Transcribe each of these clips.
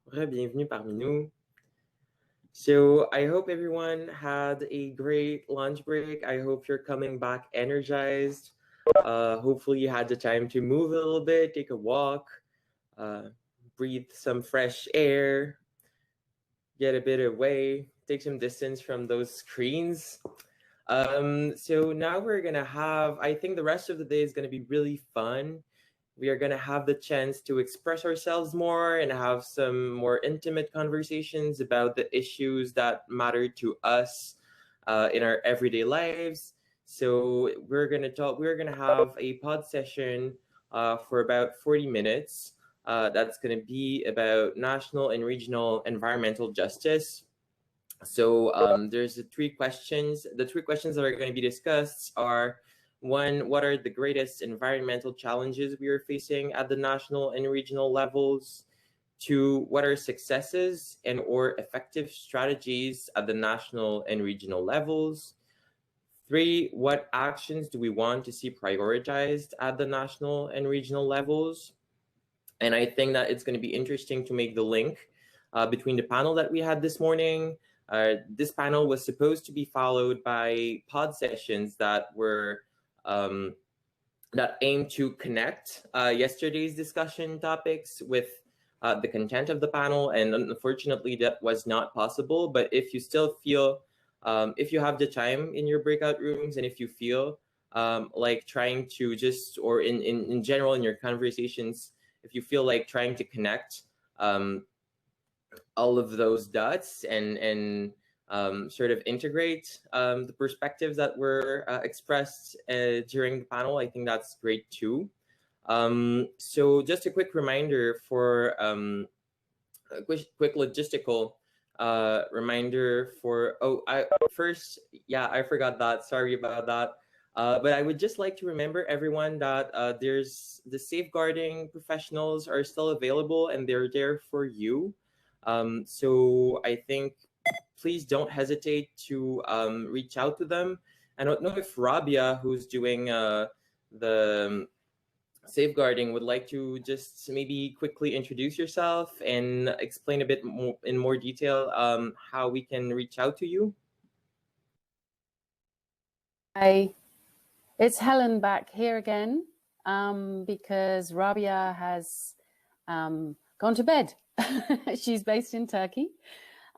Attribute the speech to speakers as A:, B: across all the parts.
A: Bienvenue parmi nous. So I hope everyone had a great lunch break. I hope you're coming back energized. Hopefully you had the time to move a little bit, take a walk, uh, breathe some fresh air, get a bit away, take some distance from those screens. So now we're gonna have, I think the rest of the day is gonna be really fun. We are gonna have the chance to express ourselves more and have some more intimate conversations about the issues that matter to us in our everyday lives. So we're gonna have a pod session for about 40 minutes. That's gonna be about national and regional environmental justice. So there's the three questions. The three questions that are going to be discussed are: one, what are the greatest environmental challenges we are facing at the national and regional levels? Two, what are successes and or effective strategies at the national and regional levels? Three, what actions do we want to see prioritized at the national and regional levels? And I think that it's going to be interesting to make the link between the panel that we had this morning. This panel was supposed to be followed by pod sessions that were that aim to connect yesterday's discussion topics with the content of the panel, and unfortunately that was not possible. But if you still feel, if you have the time in your breakout rooms, and if you feel like trying to just, or in general in your conversations, if you feel like trying to connect all of those dots and sort of integrate the perspectives that were expressed during the panel, I think that's great too. So just a quick reminder for a quick logistical reminder for, I forgot that, sorry about that. But I would just like to remember everyone that there's the safeguarding professionals are still available and they're there for you. So I think please don't hesitate to reach out to them. I don't know if Rabia, who's doing the safeguarding, would like to just maybe quickly introduce yourself and explain a bit more in more detail how we can reach out to you.
B: Hi, it's Helen back here again because Rabia has gone to bed. She's based in Turkey.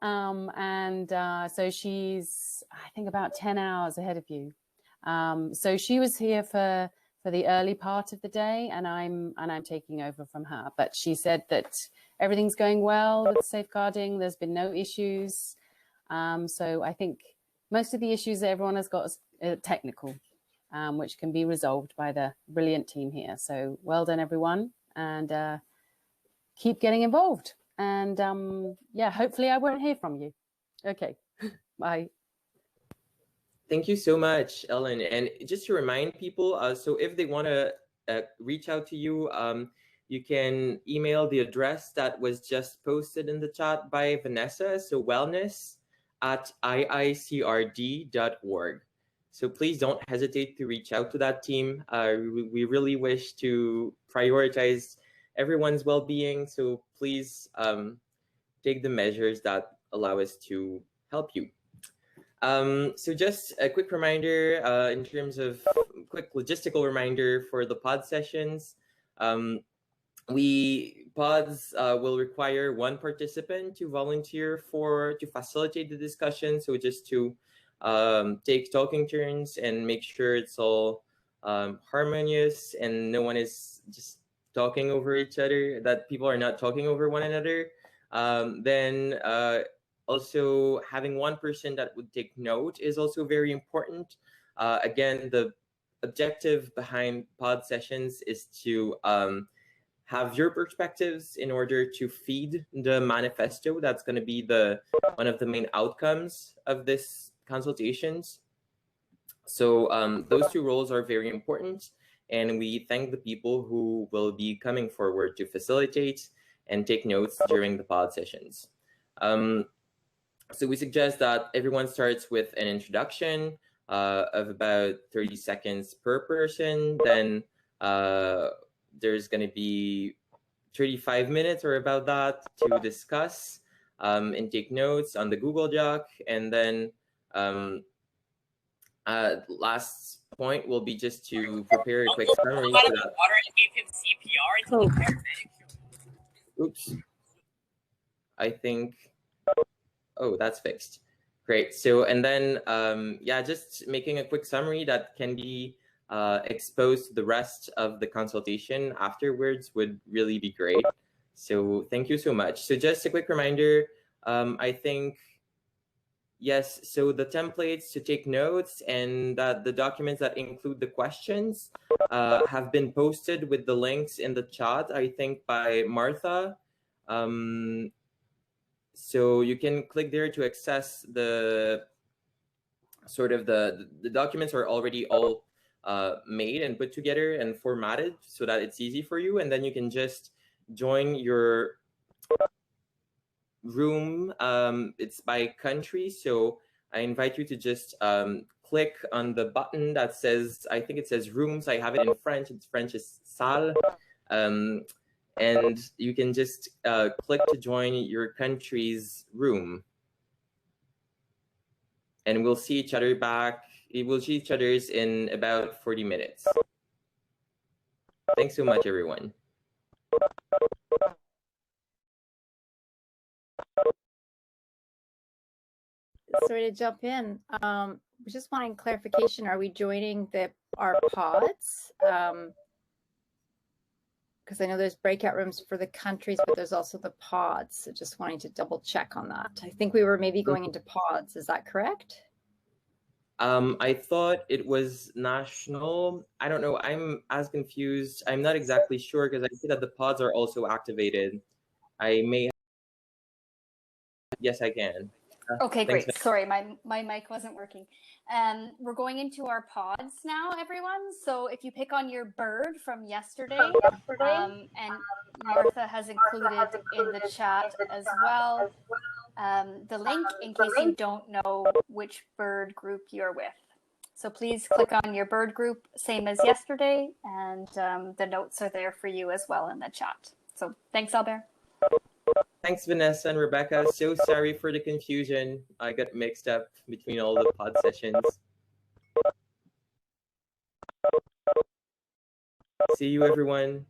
B: So she's, I think, about 10 hours ahead of you. So she was here for the early part of the day, and I'm taking over from her. But she said that everything's going well with safeguarding. There's been no issues. So I think most of the issues that everyone has got is technical, which can be resolved by the brilliant team here. So well done, everyone, and keep getting involved. And yeah, hopefully I won't hear from you. Okay, bye.
A: Thank you so much, Ellen. And just to remind people, so if they want to reach out to you, you can email the address that was just posted in the chat by Vanessa, so wellness@iicrd.org. So please don't hesitate to reach out to that team. We really wish to prioritize everyone's well-being, so please take the measures that allow us to help you. So just a quick reminder in terms of quick logistical reminder for the pod sessions. Pods will require one participant to volunteer to facilitate the discussion. So just to take talking turns and make sure it's all harmonious and no one is just talking over each other, that people are not talking over one another. Then also having one person that would take note is also very important. Again, the objective behind pod sessions is to have your perspectives in order to feed the manifesto. That's going to be one of the main outcomes of this consultations. So those two roles are very important, and we thank the people who will be coming forward to facilitate and take notes during the pod sessions. So we suggest that everyone starts with an introduction of about 30 seconds per person. Then there's going to be 35 minutes or about that to discuss and take notes on the Google Doc. And then last point will be just to prepare a quick summary. So that,
C: water and gave him CPR.
A: oops, I think, oh, that's fixed. Great. So, and then, yeah, just making a quick summary that can be exposed to the rest of the consultation afterwards would really be great. So thank you so much. So just a quick reminder, I think, yes, so the templates to take notes and the documents that include the questions have been posted with the links in the chat, I think by Martha. So you can click there to access the sort of the documents are already all made and put together and formatted so that it's easy for you. And then you can just join your room. It's by country. So I invite you to just click on the button that says, I think it says rooms. I have it in French. It's French is salle. And you can just click to join your country's room. And we'll see each other back. We'll see each other's in about 40 minutes. Thanks so much, everyone.
D: Sorry to jump in. We're just wanting clarification. Are we joining our pods? Because I know there's breakout rooms for the countries, but there's also the pods. So just wanting to double check on that. I think we were maybe going into pods. Is that correct?
A: I thought it was national. I don't know. I'm as confused. I'm not exactly sure because I see that the pods are also activated. I may. Yes, I can.
E: Okay, great. Sorry, my mic wasn't working. We're going into our pods now, everyone. So if you pick on your bird from yesterday, and Martha has included in the chat as well, the link in case you don't know which bird group you're with. So please click on your bird group, same as yesterday, and the notes are there for you as well in the chat. So thanks, Albert.
A: Thanks, Vanessa and Rebecca. So sorry for the confusion. I got mixed up between all the pod sessions. See you, everyone.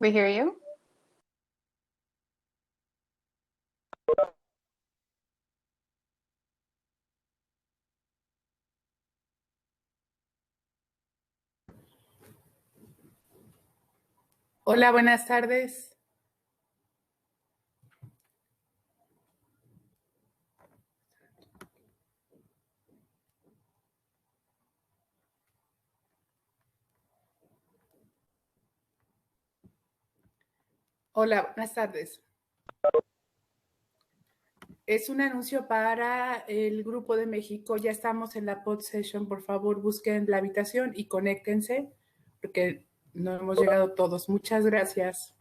E: We hear you.
F: Hola, buenas tardes. Hola, buenas tardes. Es un anuncio para el Grupo de México. Ya estamos en la pod session. Por favor, busquen la habitación y conéctense porque no hemos llegado todos. Muchas gracias.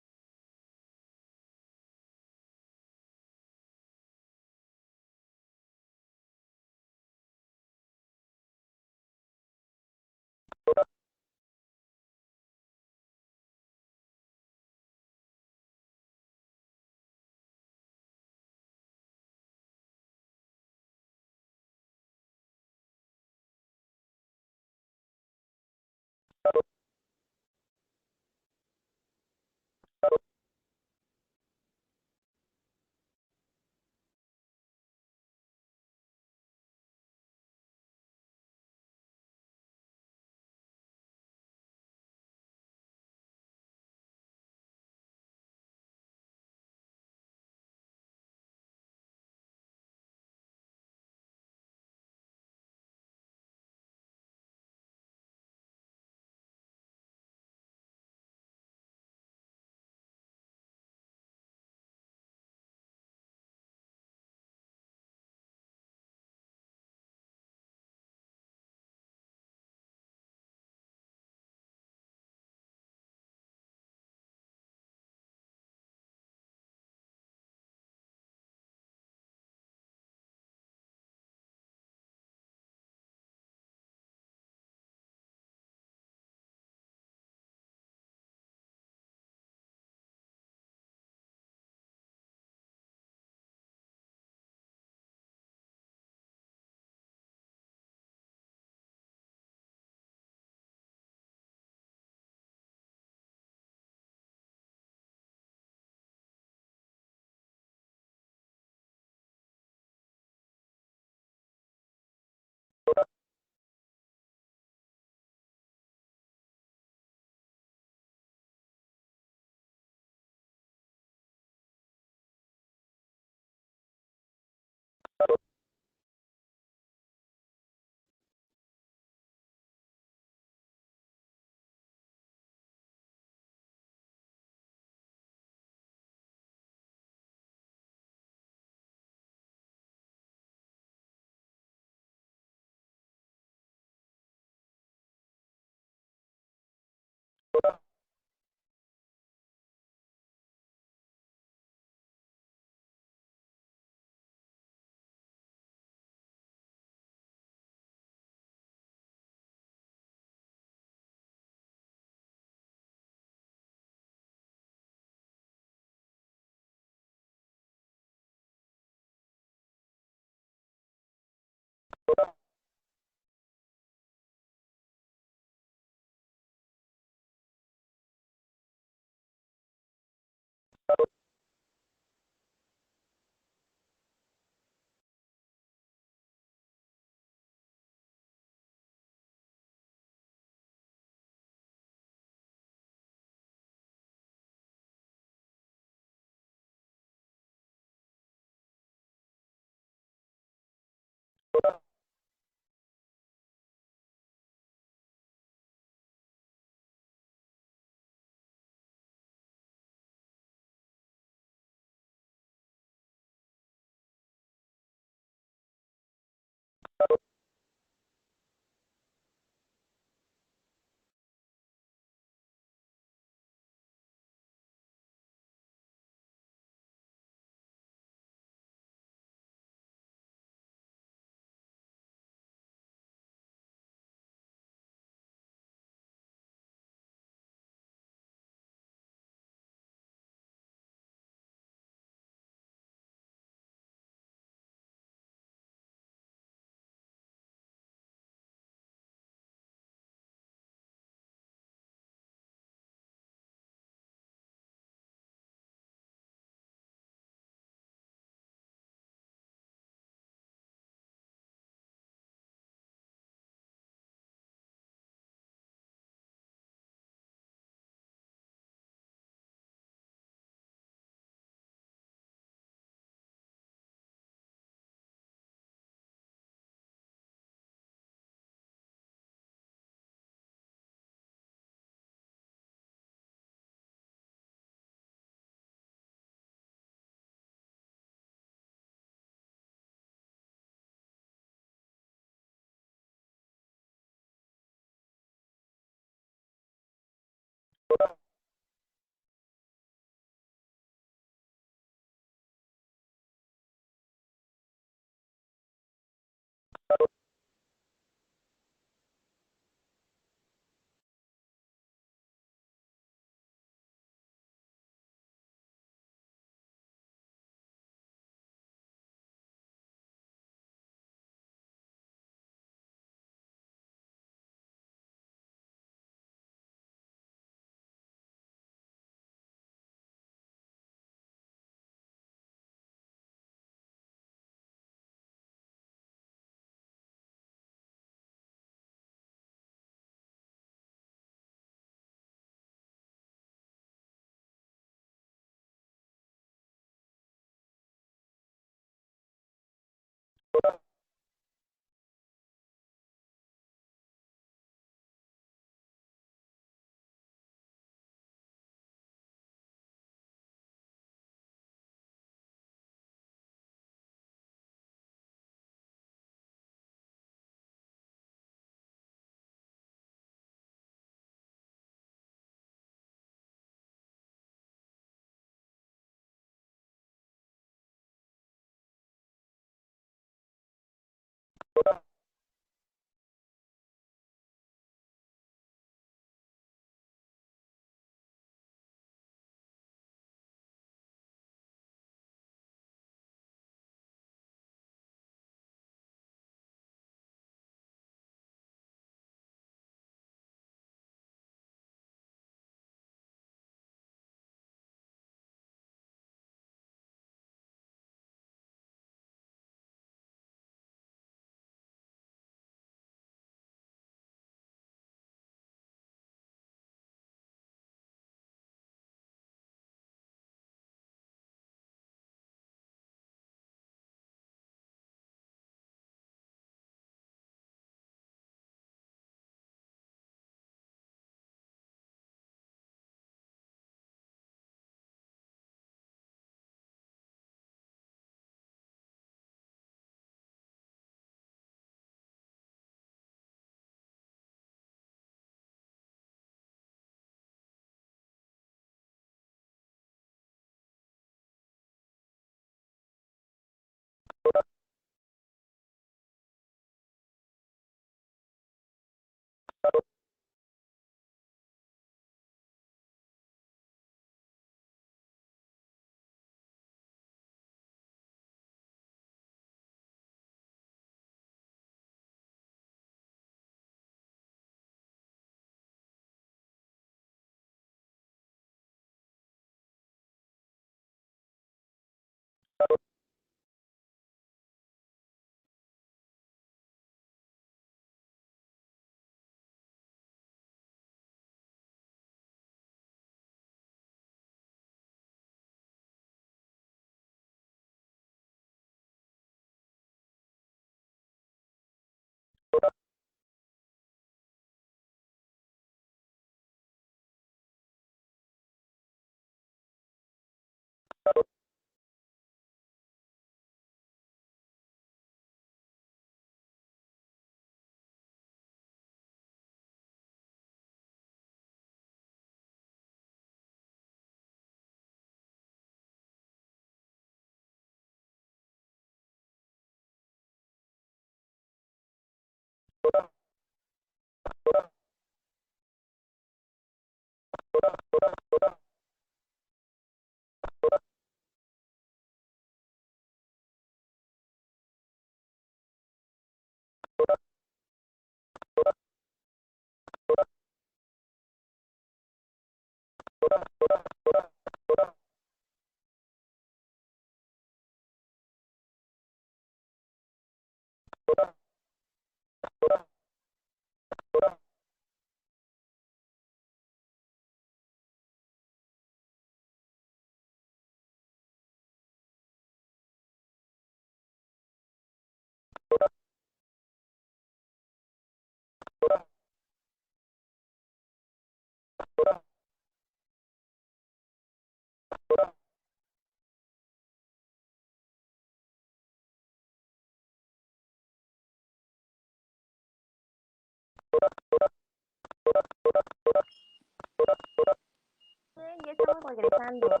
G: Ya estamos regresando.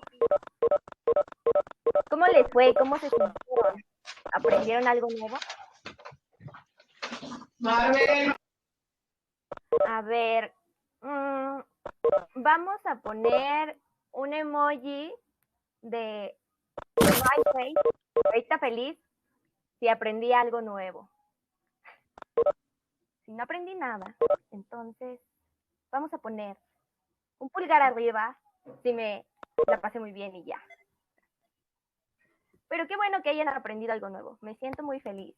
G: ¿Cómo les fue? ¿Cómo se sintieron? ¿Aprendieron algo nuevo? A ver, vamos a poner un emoji de smile face, carita feliz, si aprendí algo nuevo. Si no aprendí nada, entonces vamos a poner un pulgar arriba si me la pasé muy bien y ya. Pero qué bueno que hayan aprendido algo nuevo. Me siento muy feliz.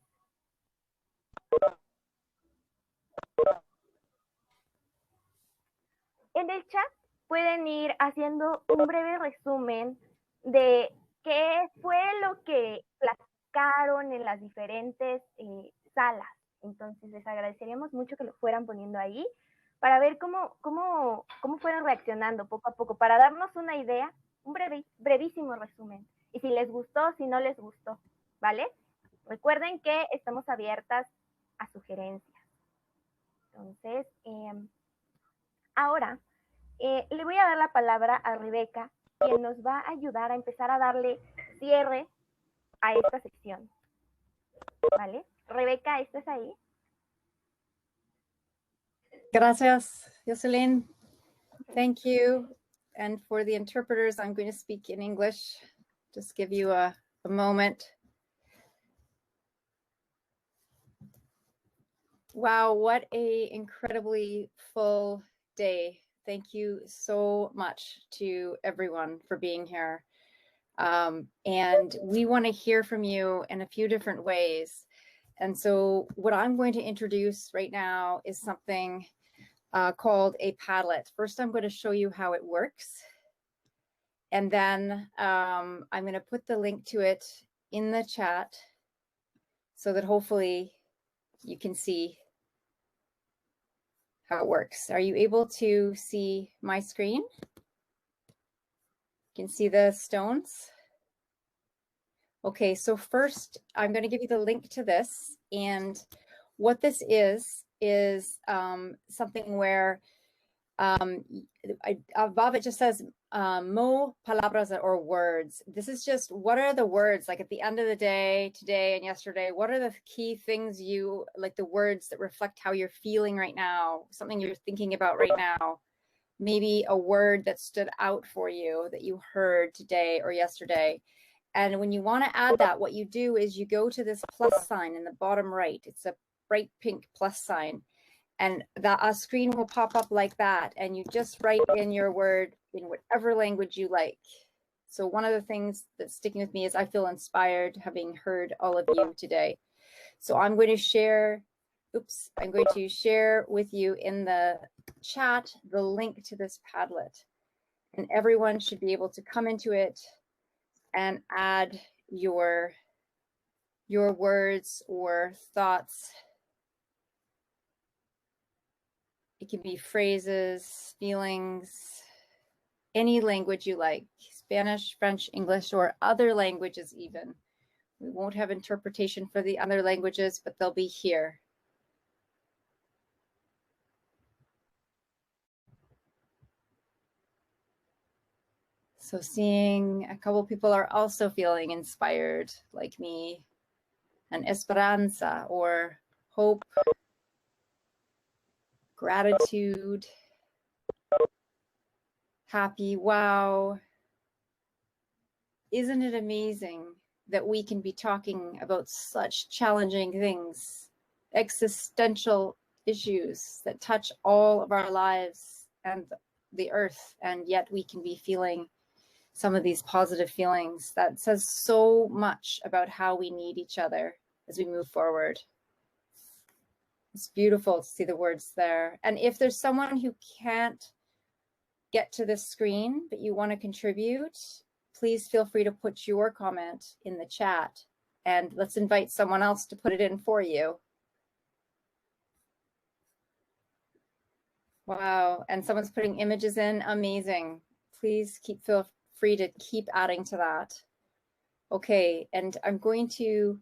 G: En el chat pueden ir haciendo un breve resumen de qué fue lo que platicaron en las diferentes salas. Entonces les agradeceríamos mucho que lo fueran poniendo ahí para ver cómo fueron reaccionando poco a poco, para darnos una idea, un brevísimo resumen. Y si les gustó, si no les gustó, ¿vale? Recuerden que estamos abiertas a sugerencias. Entonces, ahora le voy a dar la palabra a Rebeca, quien nos va a ayudar a empezar a darle cierre a esta sección, ¿vale? Rebeca, ¿estás ahí?
D: Gracias, Jocelyn. Thank you. And for the interpreters, I'm going to speak in English. Just give you a moment. Wow, what a incredibly full day. Thank you so much to everyone for being here. And we want to hear from you in a few different ways. And so what I'm going to introduce right now is something called a Padlet. First, I'm going to show you how it works. And then I'm going to put the link to it in the chat so that hopefully you can see how it works. Are you able to see my screen? You can see the stones. Okay, so first I'm going to give you the link to this. And what this is something where above it just says mo palabras, or words. This is just, what are the words, like at the end of the day, today and yesterday, what are the key things you, like the words that reflect how you're feeling right now, something you're thinking about right now, maybe a word that stood out for you that you heard today or yesterday. And when you want to add that, what you do is you go to this plus sign in the bottom right. It's a bright pink plus sign. And a screen will pop up like that. And you just write in your word in whatever language you like. So one of the things that's sticking with me is I feel inspired having heard all of you today. So I'm going to share, I'm going to share with you in the chat the link to this Padlet. And everyone should be able to come into it and add your words or thoughts. It can be phrases, feelings, any language you like, Spanish, French, English, or other languages even. We won't have interpretation for the other languages, but they'll be here. So seeing a couple people are also feeling inspired like me, and esperanza, or hope, gratitude, happy, wow. Isn't it amazing that we can be talking about such challenging things, existential issues that touch all of our lives and the earth, and yet we can be feeling some of these positive feelings? That says so much about how we need each other as we move forward. It's beautiful to see the words there. And if there's someone who can't get to this screen, but you want to contribute, please feel free to put your comment in the chat, and let's invite someone else to put it in for you. Wow, and someone's putting images in, amazing. Please feel free to keep adding to that. Okay, and I'm going to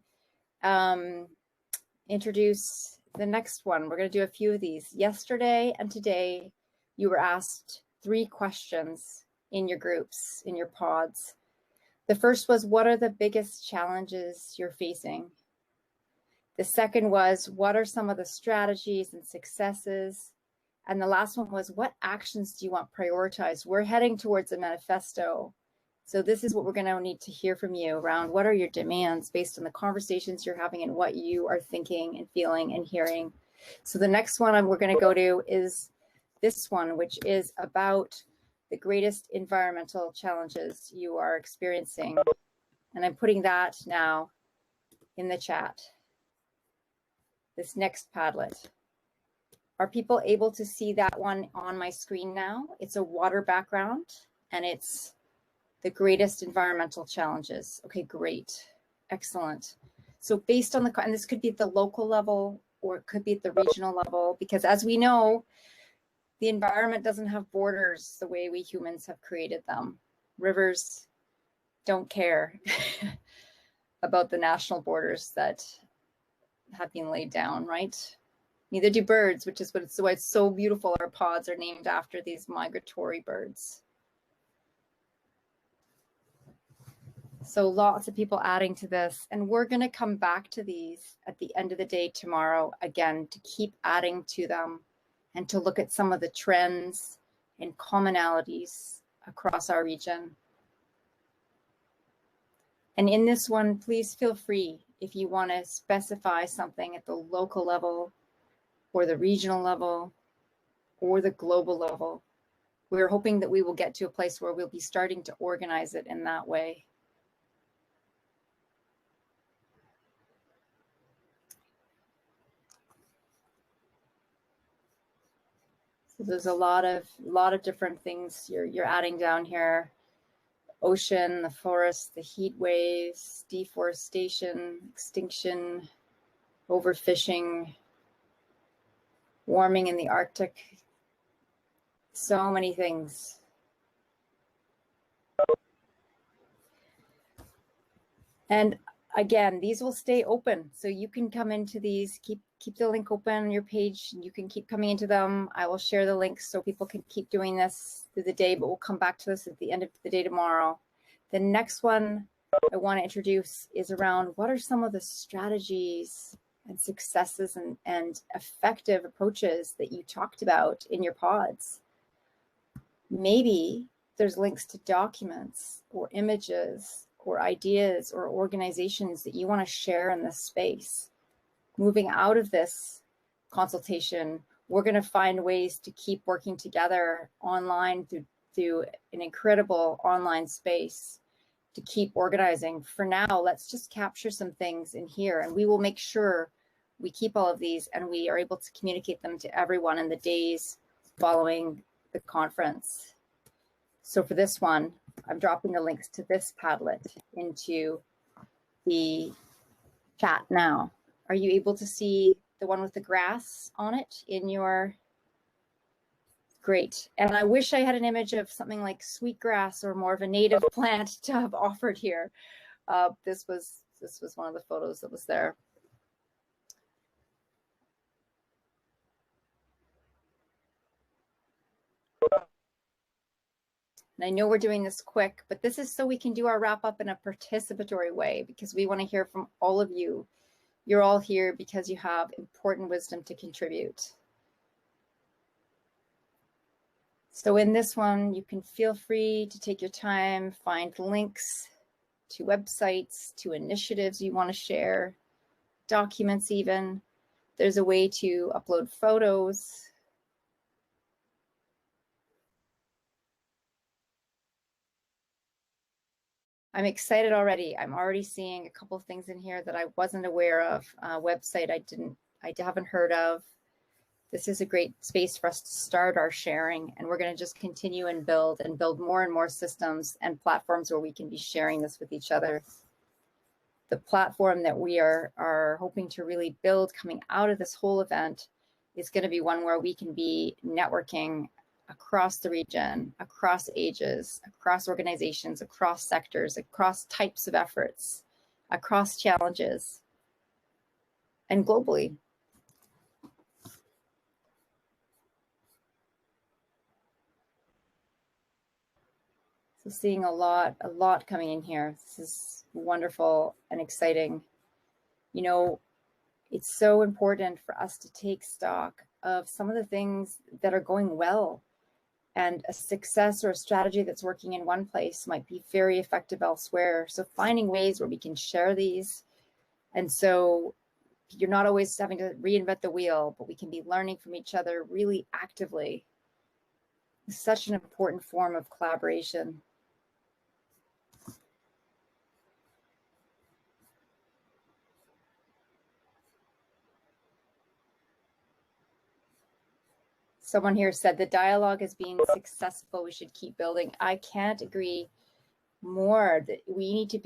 D: introduce the next one. We're going to do a few of these. Yesterday and today, you were asked 3 questions in your groups, in your pods. The first was, what are the biggest challenges you're facing? The second was, what are some of the strategies and successes? And the last one was, what actions do you want prioritized? We're heading towards a manifesto. So this is what we're going to need to hear from you around what are your demands based on the conversations you're having and what you are thinking and feeling and hearing. So the next one we're going to go to is this one, which is about the greatest environmental challenges you are experiencing. And I'm putting that now in the chat. This next Padlet. Are people able to see that one on my screen now? It's a water background, and it's the greatest environmental challenges. Okay, great. Excellent. So based on and this could be at the local level, or it could be at the regional level, because as we know, the environment doesn't have borders the way we humans have created them. Rivers don't care about the national borders that have been laid down, right? Neither do birds, which is why it's so beautiful. Our pods are named after these migratory birds. So lots of people adding to this, and we're going to come back to these at the end of the day tomorrow again to keep adding to them and to look at some of the trends and commonalities across our region. And in this one, please feel free if you want to specify something at the local level or the regional level or the global level. We're hoping that we will get to a place where we'll be starting to organize it in that way. So there's a lot of different things you're adding down here. Ocean, the forest, the heat waves, deforestation, extinction, overfishing, warming in the Arctic. So many things. And again, these will stay open. So you can come into these, keep the link open on your page. You can keep coming into them. I will share the links so people can keep doing this through the day, but we'll come back to this at the end of the day tomorrow. The next one I want to introduce is around what are some of the strategies and successes and effective approaches that you talked about in your pods. Maybe there's links to documents or images or ideas or organizations that you want to share in this space. Moving out of this consultation, we're going to find ways to keep working together online through an incredible online space to keep organizing. For now, let's just capture some things in here, and we will make sure we keep all of these and we are able to communicate them to everyone in the days following the conference. So for this one, I'm dropping the links to this Padlet into the chat now. Are you able to see the one with the grass on it in your? Great. And I wish I had an image of something like sweetgrass or more of a native plant to have offered here. This was one of the photos that was there. And I know we're doing this quick, but this is so we can do our wrap up in a participatory way because we want to hear from all of you. You're all here because you have important wisdom to contribute. So in this one, you can feel free to take your time, find links to websites, to initiatives you want to share, documents even. There's a way to upload photos. I'm excited already. I'm already seeing a couple of things in here that I wasn't aware of. A website I haven't heard of. This is a great space for us to start our sharing, and we're going to just continue and build more and more systems and platforms where we can be sharing this with each other. The platform that we are hoping to really build coming out of this whole event is going to be one where we can be networking across the region, across ages, across organizations, across sectors, across types of efforts, across challenges, and globally. So seeing a lot coming in here. This is wonderful and exciting. You know, it's so important for us to take stock of some of the things that are going well. And a success or a strategy that's working in one place might be very effective elsewhere. So finding ways where we can share these. And so you're not always having to reinvent the wheel, but we can be learning from each other really actively. It's such an important form of collaboration. Someone here said the dialogue has been successful. We should keep building. I can't agree more. That we need to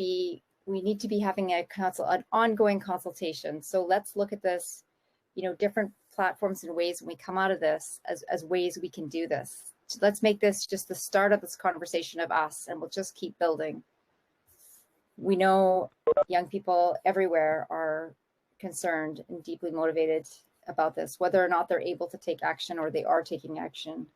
D: be having an ongoing consultation. So let's look at this, you know, different platforms and ways when we come out of this as ways we can do this. So let's make this just the start of this conversation of us, and we'll just keep building. We know young people everywhere are concerned and deeply motivated about this, whether or not they're able to take action or they are taking action.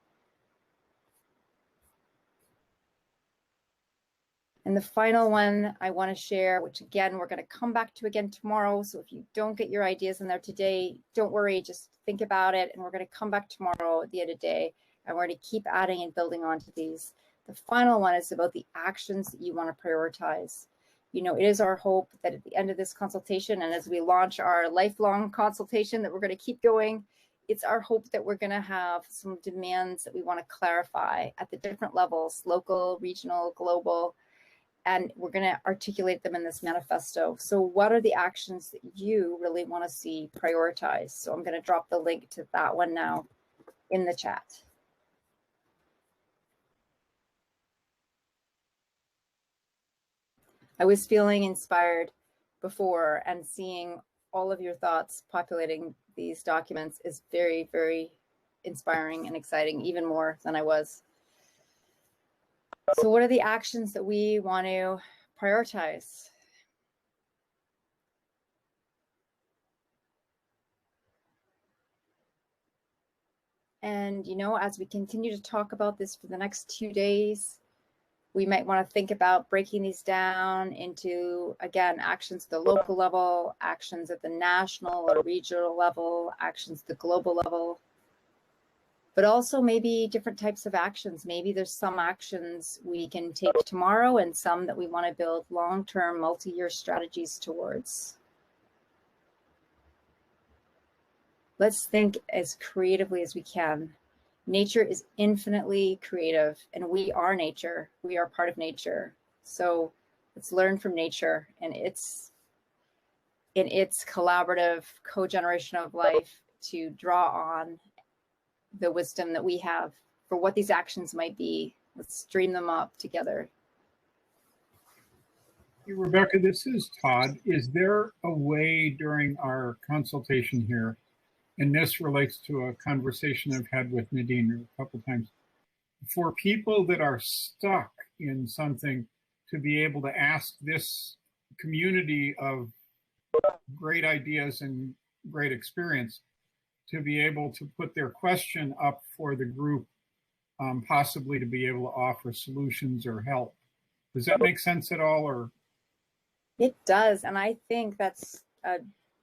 D: And the final one I want to share, which again, we're going to come back to again tomorrow. So if you don't get your ideas in there today, don't worry, just think about it. And we're going to come back tomorrow at the end of the day, and we're going to keep adding and building onto these. The final one is about the actions that you want to prioritize. You know, it is our hope that at the end of this consultation, and as we launch our lifelong consultation that we're going to keep going, it's our hope that we're going to have some demands that we want to clarify at the different levels, local, regional, global, and we're going to articulate them in this manifesto. So what are the actions that you really want to see prioritized? So I'm going to drop the link to that one now in the chat. I was feeling inspired before, and seeing all of your thoughts populating these documents is very, very inspiring and exciting, even more than I was. So what are the actions that we want to prioritize? And, you know, as we continue to talk about this for the next 2 days, we might want to think about breaking these down into, again, actions at the local level, actions at the national or regional level, actions at the global level, but also maybe different types of actions. Maybe there's some actions we can take tomorrow and some that we want to build long-term multi-year strategies towards. Let's think as creatively as we can. Nature is infinitely creative, and we are nature. We are part of nature. So let's learn from nature and its collaborative co-generation of life to draw on the wisdom that we have for what these actions might be. Let's dream them up together.
H: Hey, Rebecca, this is Todd. Is there a way during our consultation here, and this relates to a conversation I've had with Nadine a couple times, for people that are stuck in something to be able to ask this community of great ideas and great experience to be able to put their question up for the group, possibly to be able to offer solutions or help? Does that make sense at all? Or
D: It does, and I think that's a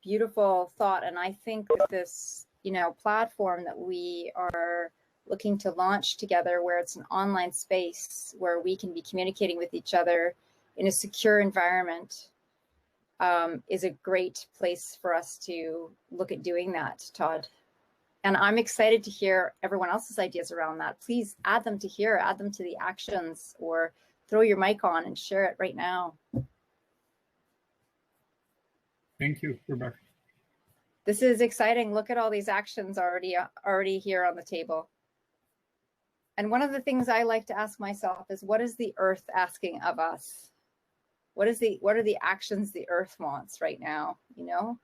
D: beautiful thought. And I think that this, you know, platform that we are looking to launch together, where it's an online space where we can be communicating with each other in a secure environment, is a great place for us to look at doing that, Todd. And I'm excited to hear everyone else's ideas around that. Please add them to here, add them to the actions, or throw your mic on and share it right now.
H: thank you, Rebecca.
D: This is exciting. Look at all these actions already here on the table. And one of the things I like to ask myself is, what is the earth asking of us? What are the actions the earth wants right now? You know,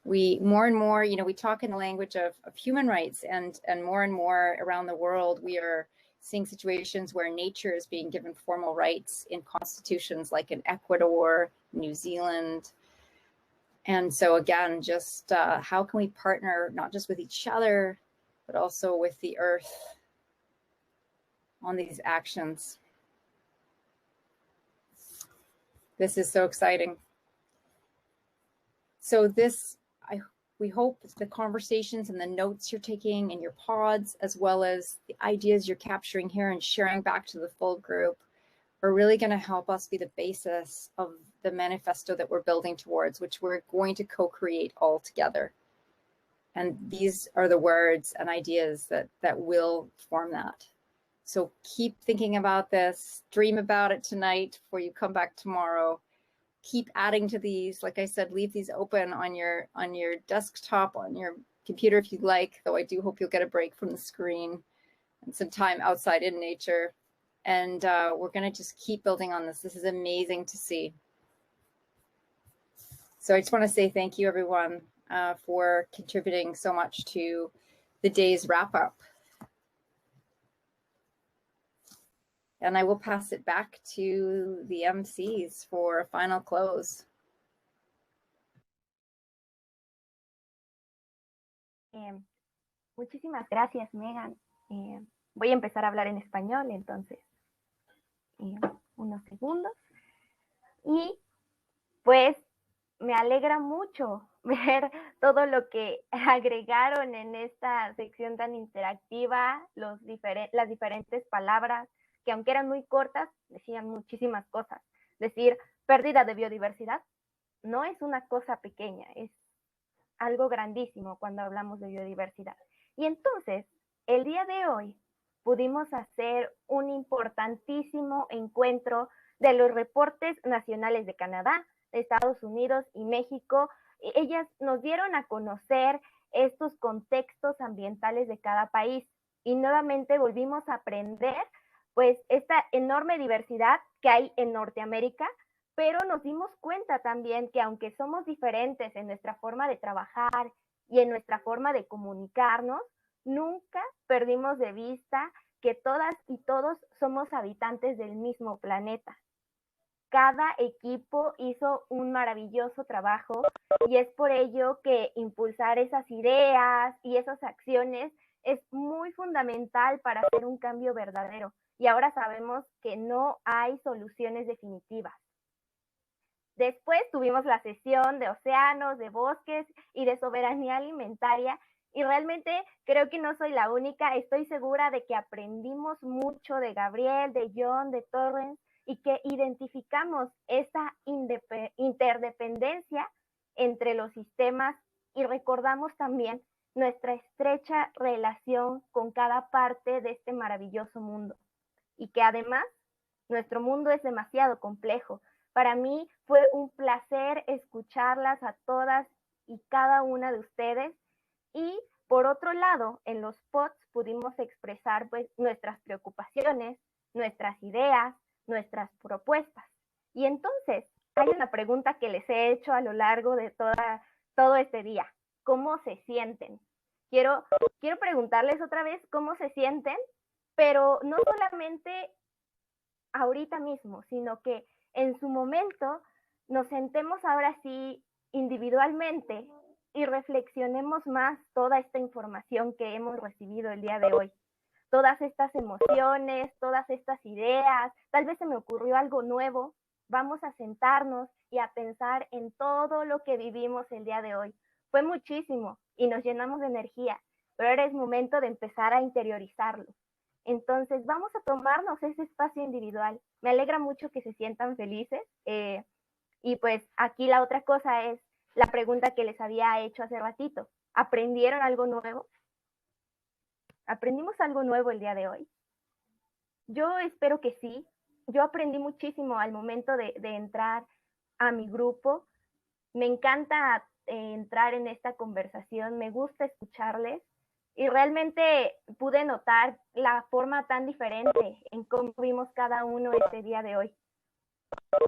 D: we more and more, you know, we talk in the language of human rights, and more around the world, we are seeing situations where nature is being given formal rights in constitutions, like in Ecuador, New Zealand. And so again, just how can we partner not just with each other, but also with the earth on these actions? This is so exciting. So we hope the conversations and the notes you're taking in your pods, as well as the ideas you're capturing here and sharing back to the full group, are really going to help us be the basis of the manifesto that we're building towards, which we're going to co-create all together. And these are the words and ideas that will form that. So keep thinking about this, dream about it tonight before you come back tomorrow. Keep adding to these. Like I said, leave these open on your desktop, on your computer if you'd like, though I do hope you'll get a break from the screen and some time outside in nature. And we're going to just keep building on this. This is amazing to see. So I just want to say thank you, everyone, for contributing so much to the day's wrap up. And I will pass it back to the MCs for a final close.
G: Muchísimas gracias, Megan. Voy a empezar a hablar en español, entonces. unos segundos. Y pues me alegra mucho ver todo lo que agregaron en esta sección tan interactiva, las diferentes palabras, que aunque eran muy cortas, decían muchísimas cosas. Decir pérdida de biodiversidad no es una cosa pequeña, es algo grandísimo cuando hablamos de biodiversidad. Y entonces, el día de hoy pudimos hacer un importantísimo encuentro de los reportes nacionales de Canadá, de Estados Unidos y México. Ellas nos dieron a conocer estos contextos ambientales de cada país y nuevamente volvimos a aprender pues esta enorme diversidad que hay en Norteamérica, pero nos dimos cuenta también que aunque somos diferentes en nuestra forma de trabajar y en nuestra forma de comunicarnos, nunca perdimos de vista que todas y todos somos habitantes del mismo planeta. Cada equipo hizo un maravilloso trabajo y es por ello que impulsar esas ideas y esas acciones es muy fundamental para hacer un cambio verdadero. Y ahora sabemos que no hay soluciones definitivas. Después tuvimos la sesión de océanos, de bosques y de soberanía alimentaria. Y realmente creo que no soy la única. Estoy segura de que aprendimos mucho de Gabriel, de John, de Torrens, y que identificamos esa interdependencia entre los sistemas y recordamos también nuestra estrecha relación con cada parte de este maravilloso mundo. Y que además nuestro mundo es demasiado complejo. Para mí fue un placer escucharlas a todas y cada una de ustedes. Y por otro lado, en los pods pudimos expresar pues nuestras preocupaciones, nuestras ideas, nuestras propuestas. Y entonces hay una pregunta que les he hecho a lo largo de todo este día. ¿Cómo se sienten? Quiero preguntarles otra vez cómo se sienten, pero no solamente ahorita mismo, sino que en su momento nos sentemos ahora sí individualmente y reflexionemos más toda esta información que hemos recibido el día de hoy. Todas estas emociones, todas estas ideas, tal vez se me ocurrió algo nuevo. Vamos a sentarnos y a pensar en todo lo que vivimos el día de hoy. Fue muchísimo y nos llenamos de energía, pero ahora es momento de empezar a interiorizarlo. Entonces vamos a tomarnos ese espacio individual. Me alegra mucho que se sientan felices. Y pues aquí la otra cosa es la pregunta que les había hecho hace ratito. ¿Aprendieron algo nuevo? ¿Aprendimos algo nuevo el día de hoy? Yo espero que sí. Yo aprendí muchísimo al momento de entrar a mi grupo. Me encanta entrar en esta conversación, me gusta escucharles y realmente pude notar la forma tan diferente en cómo vimos cada uno este día de hoy.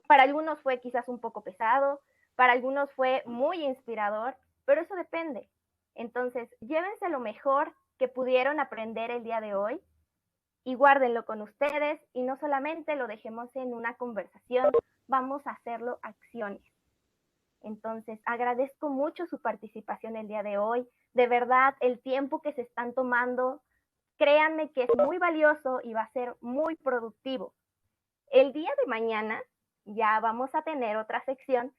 G: Para algunos fue quizás un poco pesado, para algunos fue muy inspirador, pero eso depende. Entonces, llévense lo mejor que pudieron aprender el día de hoy y guárdenlo con ustedes y no solamente lo dejemos en una conversación, vamos a hacerlo acciones. Entonces, agradezco mucho su participación el día de hoy. De verdad, el tiempo que se están tomando, créanme que es muy valioso y va a ser muy productivo. El día de mañana ya vamos a tener otra sección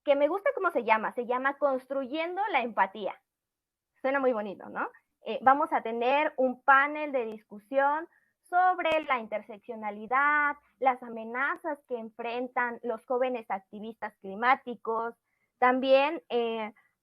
G: que me gusta cómo se llama Construyendo la Empatía. Suena muy bonito, ¿no? Vamos a tener un panel de discusión sobre la interseccionalidad, las amenazas que enfrentan los jóvenes activistas climáticos. También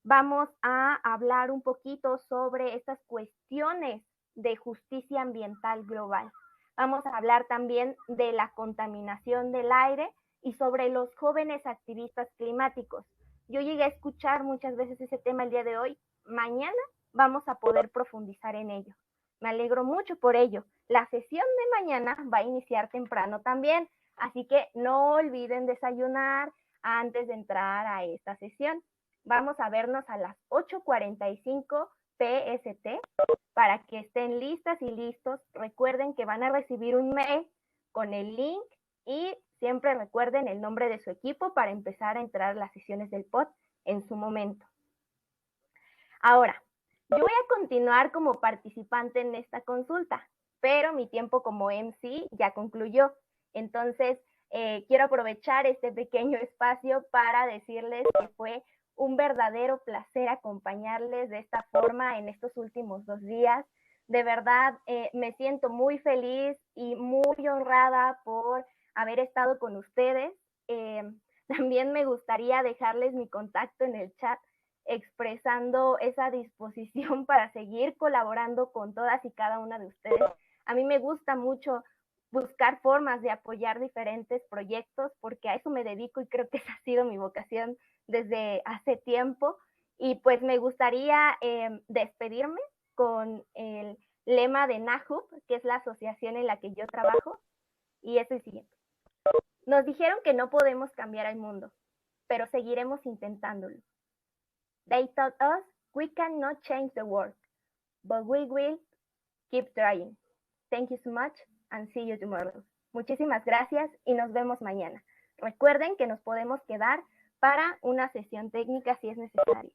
G: vamos a hablar un poquito sobre estas cuestiones de justicia ambiental global. Vamos a hablar también de la contaminación del aire y sobre los jóvenes activistas climáticos. Yo llegué a escuchar muchas veces ese tema el día de hoy. Mañana vamos a poder profundizar en ello. Me alegro mucho por ello. La sesión de mañana va a iniciar temprano también, así que no olviden desayunar antes de entrar a esta sesión. Vamos a vernos a las 8:45 PST para que estén listas y listos. Recuerden que van a recibir un mail con el link y siempre recuerden el nombre de su equipo para empezar a entrar a las sesiones del pod en su momento. Ahora, yo voy a continuar como participante en esta consulta, pero mi tiempo como MC ya concluyó. Entonces, quiero aprovechar este pequeño espacio para decirles que fue un verdadero placer acompañarles de esta forma en estos últimos 2 días. De verdad, me siento muy feliz y muy honrada por haber estado con ustedes. También me gustaría dejarles mi contacto en el chat, expresando esa disposición para seguir colaborando con todas y cada una de ustedes. A mí me gusta mucho buscar formas de apoyar diferentes proyectos, porque a eso me dedico y creo que esa ha sido mi vocación desde hace tiempo. Y pues me gustaría despedirme con el lema de NAHUB, que es la asociación en la que yo trabajo, y es el siguiente. Nos dijeron que no podemos cambiar el mundo, pero seguiremos intentándolo. They taught us we cannot change the world, but we will keep trying. Thank you so much and see you tomorrow. Muchísimas gracias y nos vemos mañana. Recuerden que nos podemos quedar para una sesión técnica si es necesario.